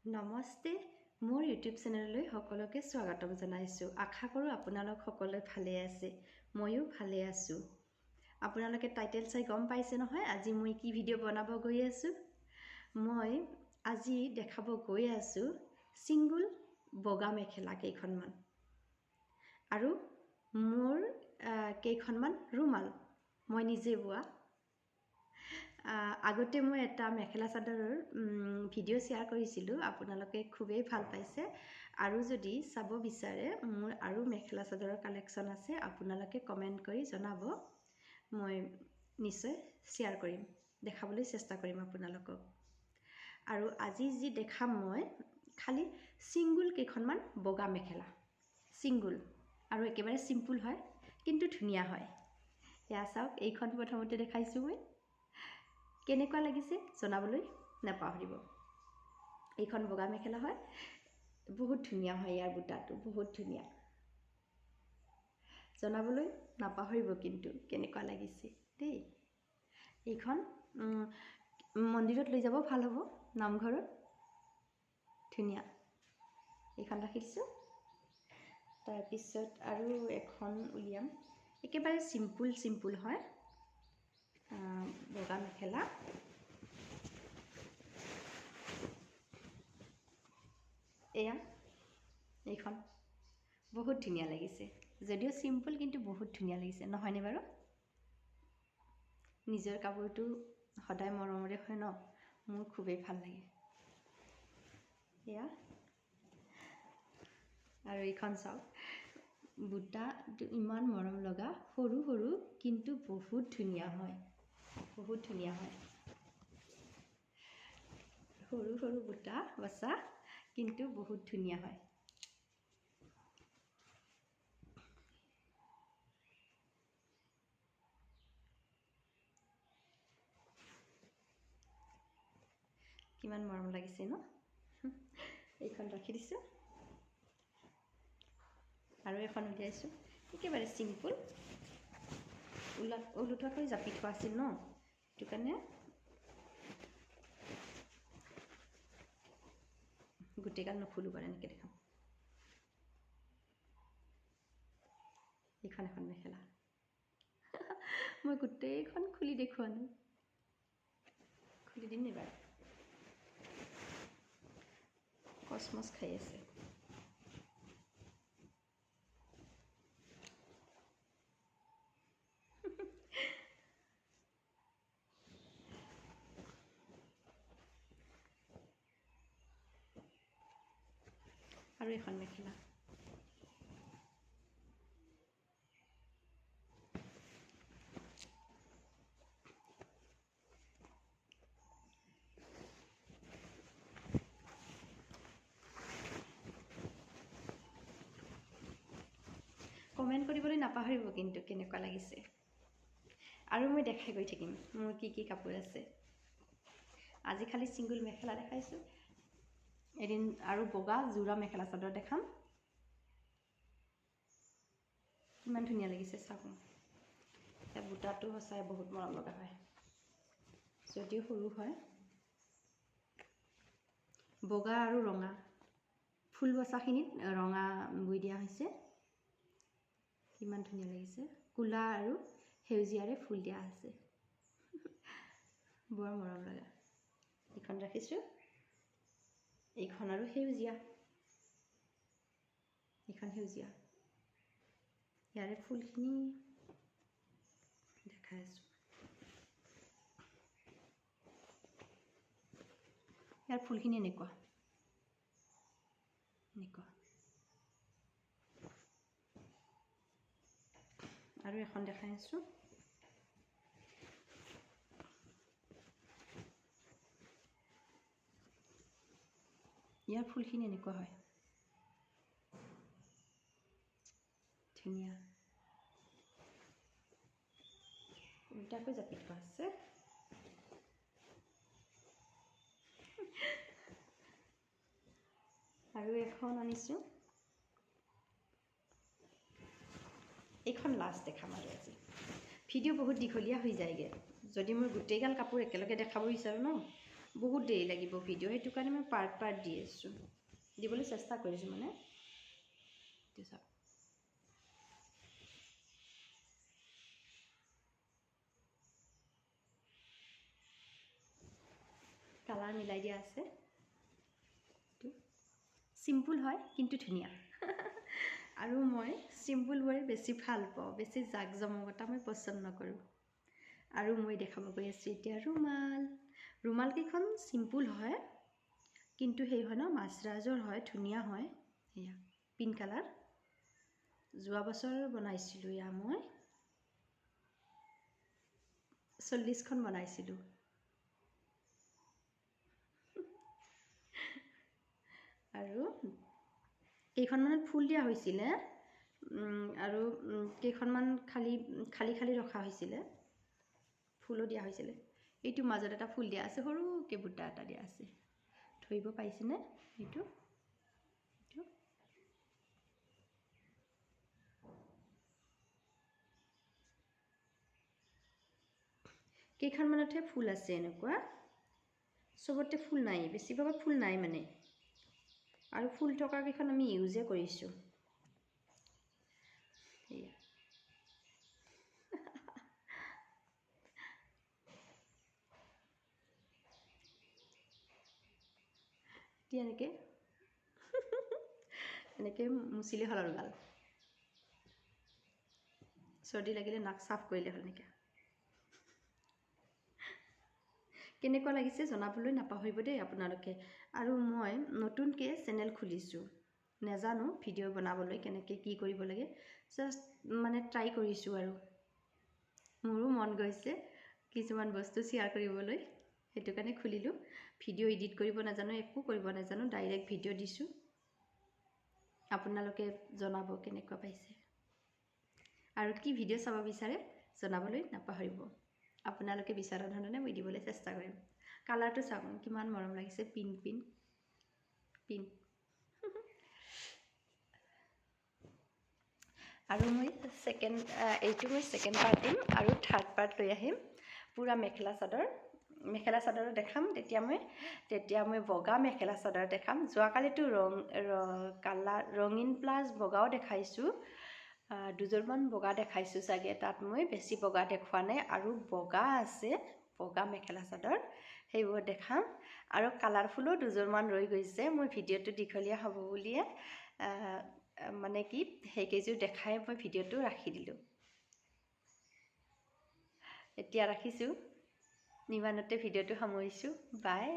নমস্তে মোৰ ইউটিউব চেনেললৈ সকলোকে স্বাগতম জনাইছোঁ। আশা কৰোঁ আপোনালোক সকলোৱে ভালে আছে। ময়ো ভালে আছোঁ। আপোনালোকে টাইটেল চাই গম পাইছে নহয় আজি মই কি ভিডিঅ' বনাব গৈ আছোঁ। মই আজি দেখাব গৈ আছোঁ ছিংগুল বগা মেখেলা কেইখনমান আৰু মোৰ কেইখনমান ৰুমাল মই নিজে বোৱা। আগতে মই এটা মেখেলা চাদৰৰ ভিডিঅ' শ্বেয়াৰ কৰিছিলোঁ, আপোনালোকে খুবেই ভাল পাইছে। আৰু যদি চাব বিচাৰে মোৰ আৰু মেখেলা চাদৰৰ কালেকশ্যন আছে, আপোনালোকে কমেণ্ট কৰি জনাব, মই নিশ্চয় শ্বেয়াৰ কৰিম, দেখাবলৈ চেষ্টা কৰিম আপোনালোকক। আৰু আজি যি দেখাম মই খালি ছিংগুল কেইখনমান বগা মেখেলা, ছিংগুল আৰু একেবাৰে চিম্পুল হয় কিন্তু ধুনীয়া হয়। এয়া চাওক, এইখন প্ৰথমতে দেখাইছোঁ মই, কেনেকুৱা লাগিছে জনাবলৈ নাপাহৰিব। এইখন বগা মেখেলা হয়, বহুত ধুনীয়া হয়, ইয়াৰ বুটাটো বহুত ধুনীয়া। জনাবলৈ নাপাহৰিব কিন্তু কেনেকুৱা লাগিছে দেই। এইখন মন্দিৰত লৈ যাব ভাল হ'ব, নামঘৰত ধুনীয়া। এইখন ৰাখিছোঁ। তাৰপিছত আৰু এখন উলিয়াম, একেবাৰে চিম্পুল হয়, বগা মেখেলা। এয়া এইখন বহুত ধুনীয়া লাগিছে, যদিও চিম্পুল কিন্তু বহুত ধুনীয়া লাগিছে, নহয়নে বাৰু? নিজৰ কাপোৰটো সদায় মৰমৰে হয় ন, মোৰ খুবেই ভাল লাগে। এয়া আৰু এইখন চাওক, বুটাটো ইমান মৰম লগা, সৰু সৰু কিন্তু বহুত ধুনীয়া হয়, বহুত ধুনীয়া হয়। সৰু সৰু বুটা বচা কিন্তু বহুত ধুনীয়া হয়। কিমান মৰম লাগিছে ন? এইখন ৰাখি দিছোঁ আৰু এখন উলিয়াইছোঁ, একেবাৰে চিম্পুল, ওলোটাকৈ জাপি থোৱা আছিল ন, সেইটো কাৰণে গোটেইগাল নুখুলোঁ বাৰু, এনেকৈ দেখাম। এইখন এখন মেখেলা মই গোটেইখন খুলি দেখুওৱা নাই, খুলি দিম নি বাৰু? কচমচ খাই আছে। আৰু এখন মেখেলা, কমেণ্ট কৰিবলৈ নাপাহৰিব কিন্তু কেনেকুৱা লাগিছে। আৰু মই দেখাই গৈ থাকিম মোৰ কি কি কাপোৰ আছে। আজি খালি ছিংগুল মেখেলা দেখাইছোঁ, এদিন আৰু বগা যোৰা মেখেলা চাদৰ দেখাম। কিমান ধুনীয়া লাগিছে চাওক। এতিয়া বুটাটো সঁচাই বহুত মৰম লগা হয়, যদিও সৰু হয়। বগা আৰু ৰঙা ফুল বচাখিনিত ৰঙা বৈ দিয়া হৈছে, কিমান ধুনীয়া লাগিছে। ক'লা আৰু সেউজীয়াৰে ফুল দিয়া আছে, বৰ মৰম লগা। এইখন ৰাখিছোঁ, এইখন আৰু সেউজীয়া, এইখন সেউজীয়া। ইয়াৰে ফুলখিনি দেখাই আছোঁ, ইয়াৰ ফুলখিনি এনেকুৱা। আৰু এখন দেখাই আছোঁ, ইয়াৰ ফুলখিনি এনেকুৱা হয়, ধুনীয়া। উল্টাকৈ জাপি থোৱা আছে। আৰু এখন আনিছোঁ, এইখন লাষ্ট দেখাম আৰু আজি। ভিডিঅ' বহুত দীঘলীয়া হৈ যায়গৈ যদি মই গোটেইগাল কাপোৰ একেলগে দেখাব বিচাৰোঁ ন, বহুত দেৰি লাগিব ভিডিঅ', সেইটো কাৰণে মই পাৰ্ট দি আছোঁ, দিবলৈ চেষ্টা কৰিছোঁ মানে। চাওক কালাৰ মিলাই দিয়া আছে, চিম্পুল হয় কিন্তু ধুনীয়া। আৰু মই চিম্পুলবোৰে বেছি ভাল পাওঁ, বেছি জাক জমকতা মই পচন্দ নকৰোঁ। আৰু মই দেখাব গৈ আছোঁ এতিয়া ৰুমালকেইখন চিম্পুল হয় কিন্তু সেই হয় ন মাছৰাজৰ হয়, ধুনীয়া হয়। এয়া পিংক কালাৰ, যোৱা বছৰ বনাইছিলোঁ, এয়া মই 40খন বনাইছিলোঁ। আৰু কেইখনমানত ফুল দিয়া হৈছিলে, আৰু কেইখনমান খালী ৰখা হৈছিলে, ফুলো দিয়া হৈছিলে। এইটো মাজত এটা ফুল দিয়া আছে, সৰুকৈ বুটা এটা দিয়া আছে, ধৰিব পাৰিছেনে? এইটো কেইখনমানতহে ফুল আছে, এনেকুৱা চবতে ফুল নাই, বেছিভাগত ফুল নাই মানে। আৰু ফুল থকা কেইখন আমি ইউজে কৰিছোঁ। সেয়া এতিয়া এনেকৈ মুচিলে হ'ল আৰু গাল, চৰ্দি লাগিলে নাক চাফ কৰিলে হ'ল। এনেকৈ কেনেকুৱা লাগিছে জনাবলৈ নাপাহৰিব দেই আপোনালোকে। আৰু মই নতুনকৈ চেনেল খুলিছোঁ, নেজানো ভিডিঅ' বনাবলৈ কেনেকৈ কি কৰিব লাগে, জাষ্ট মানে ট্ৰাই কৰিছোঁ। আৰু মোৰো মন গৈছে কিছুমান বস্তু শ্বেয়াৰ কৰিবলৈ, সেইটো কাৰণে খুলিলোঁ। ভিডিঅ' এডিট কৰিব নাজানো, একো কৰিব নাজানো, ডাইৰেক্ট ভিডিঅ' দিছোঁ। আপোনালোকে জনাব কেনেকুৱা পাইছে, আৰু কি ভিডিঅ' চাব বিচাৰে জনাবলৈ নাপাহৰিব। আপোনালোকে বিচৰা ধৰণে মই দিবলৈ চেষ্টা কৰিম। কালাৰটো চাওক কিমান মৰম লাগিছে, পিংক। আৰু মই এইটো মই ছেকেণ্ড পাৰ্ট দিম, আৰু থাৰ্ড পাৰ্ট লৈ আহিম পূৰা মেখেলা চাদৰ দেখাম। তেতিয়া মই বগা মেখেলা চাদৰ দেখাম। যোৱাকালিতো ৰঙীন প্লাছ বগাও দেখাইছোঁ, দুযোৰমান বগা দেখাইছোঁ চাগে, তাত মই বেছি বগা দেখুওৱা নাই। আৰু বগা আছে, বগা মেখেলা চাদৰ, সেইবোৰ দেখাম। আৰু কালাৰফুলো দুযোৰমান ৰৈ গৈছে, মই ভিডিঅ'টো দীঘলীয়া হ'ব বুলিয়ে মানে কি সেইকেইযোৰ দেখাই মই ভিডিঅ'টো ৰাখি দিলোঁ। এতিয়া ৰাখিছোঁ, ইমানতে ভিডিঅ'টো সামৰিছোঁ, বাই।